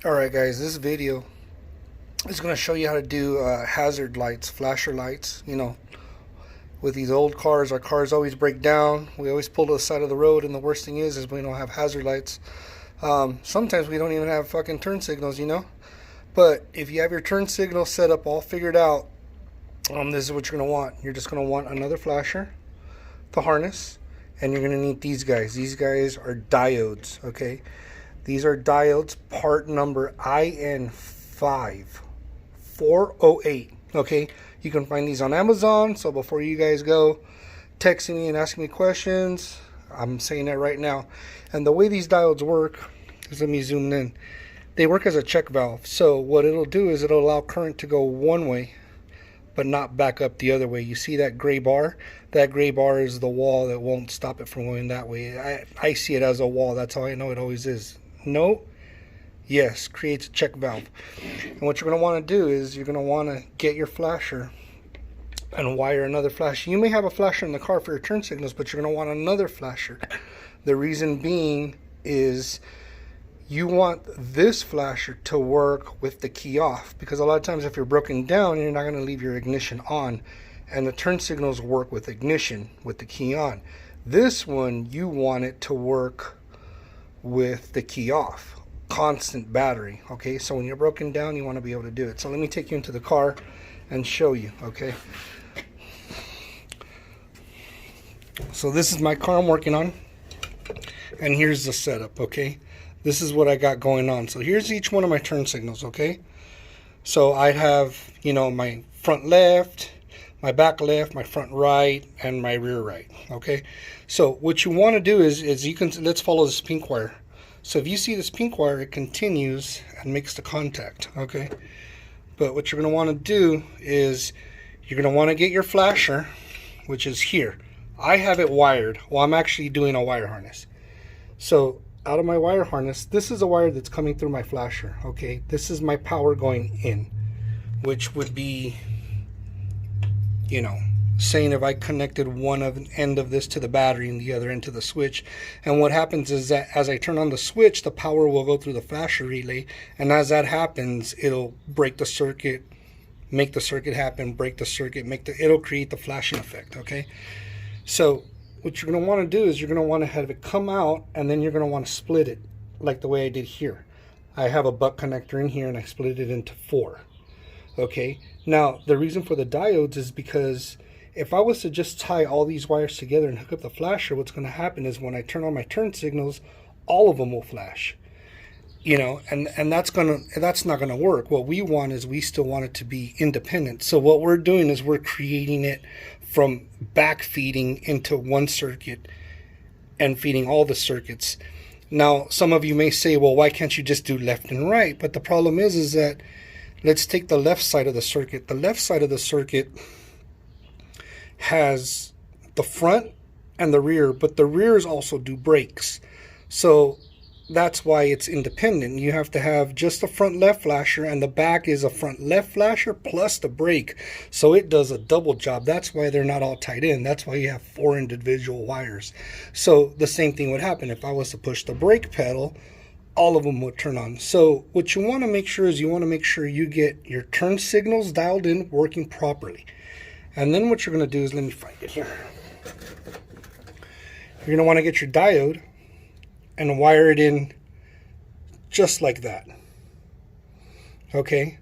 Alright guys, this video is going to show you how to do hazard lights, flasher lights. You know, with these old cars, our cars always break down. We always pull to the side of the road, and the worst thing is we don't have hazard lights. Sometimes we don't even have fucking turn signals, you know. But if you have your turn signal set up all figured out, this is what you're going to want. You're just going to want another flasher, the harness, and you're going to need these guys. These guys are diodes, okay? These are diodes, part number IN5408. Okay, you can find these on Amazon. So before you guys go texting me and asking me questions, I'm saying that right now. And the way these diodes work is, let me zoom in. They work as a check valve. So what it'll do is it'll allow current to go one way, but not back up the other way. You see that gray bar? That gray bar is the wall that won't stop it from going that way. I see it as a wall. That's how I know it always is. No, yes, creates a check valve. And what you're going to want to do is you're going to want to get your flasher and wire another flasher. You may have a flasher in the car for your turn signals, but you're going to want another flasher. The reason being is you want this flasher to work with the key off, because a lot of times if you're broken down, you're not going to leave your ignition on, and the turn signals work with ignition with the key on. This one, you want it to work with the key off, constant battery. Okay, so when you're broken down, you want to be able to do it. So let me take you into the car and show you. Okay, so this is my car I'm working on, and here's the setup. Okay, this is what I got going on. So here's each one of my turn signals. Okay, so I have, you know, my front left, my back left, my front right, and my rear right. Okay, so what you want to do is you can, let's follow this pink wire. So if you see this pink wire, it continues and makes the contact. Okay, but what you're going to want to do is you're going to want to get your flasher, which is here. I have it wired. Well, I'm actually doing a wire harness. So out of my wire harness, this is a wire that's coming through my flasher. Okay, this is my power going in, which would be, you know, saying if I connected one end of this to the battery and the other end to the switch. And what happens is that as I turn on the switch, the power will go through the flasher relay, and as that happens, it'll break the circuit, make the circuit happen, break the circuit, it'll create the flashing effect. Okay, so what you're going to want to do is you're going to want to have it come out, and then you're going to want to split it like the way I did here. I have a butt connector in here, and I split it into 4. Okay, now the reason for the diodes is because if I was to just tie all these wires together and hook up the flasher, what's going to happen is when I turn on my turn signals, all of them will flash. You know, and that's not gonna work. What we want is we still want it to be independent. So what we're doing is we're creating it from back feeding into one circuit and feeding all the circuits. Now, some of you may say, well, why can't you just do left and right? But the problem is that, let's take the left side of the circuit. The left side of the circuit has the front and the rear, but the rears also do brakes. So that's why it's independent. You have to have just the front left flasher, and the back is a front left flasher plus the brake. So it does a double job. That's why they're not all tied in. That's why you have 4 individual wires. So the same thing would happen if I was to push the brake pedal, all of them would turn on. So what you want to make sure is you want to make sure you get your turn signals dialed in, working properly. And then what you're going to do is, let me find it here. You're going to want to get your diode and wire it in just like that. Okay?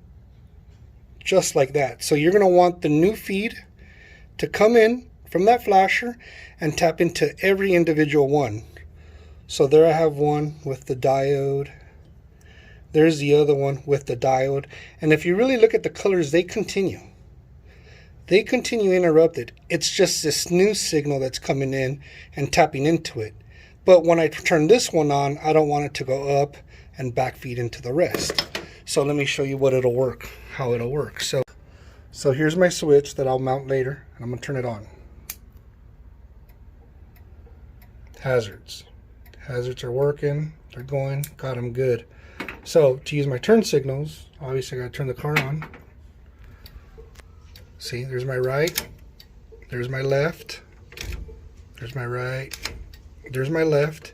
Just like that. So you're going to want the new feed to come in from that flasher and tap into every individual one. So there I have one with the diode. There's the other one with the diode. And if you really look at the colors, they continue. They continue uninterrupted. It's just this new signal that's coming in and tapping into it. But when I turn this one on, I don't want it to go up and back feed into the rest. So let me show you what it'll work, how it'll work. So here's my switch that I'll mount later, and I'm going to turn it on. Hazards. Hazards are working. They're going. Got them good. So to use my turn signals, obviously I got to turn the car on. See, there's my right, there's my left, there's my right, there's my left,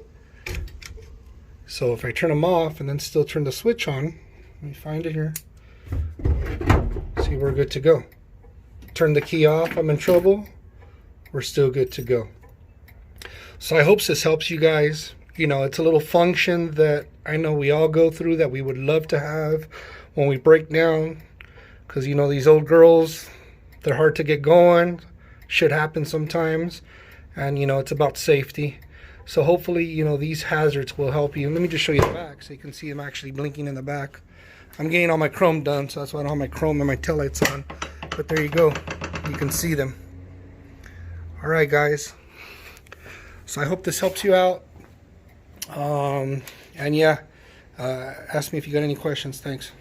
So if I turn them off and then still turn the switch on, let me find it here. See, we're good to go. Turn the key off, I'm in trouble. We're still good to go. So I hope this helps you guys. You know, it's a little function that I know we all go through that we would love to have when we break down. Because, you know, these old girls, they're hard to get going. Shit happens sometimes. And, you know, it's about safety. So hopefully, you know, these hazards will help you. Let me just show you the back so you can see them actually blinking in the back. I'm getting all my chrome done, so that's why I don't have my chrome and my taillights on. But there you go. You can see them. All right, guys. So I hope this helps you out. And yeah, ask me if you got any questions. Thanks.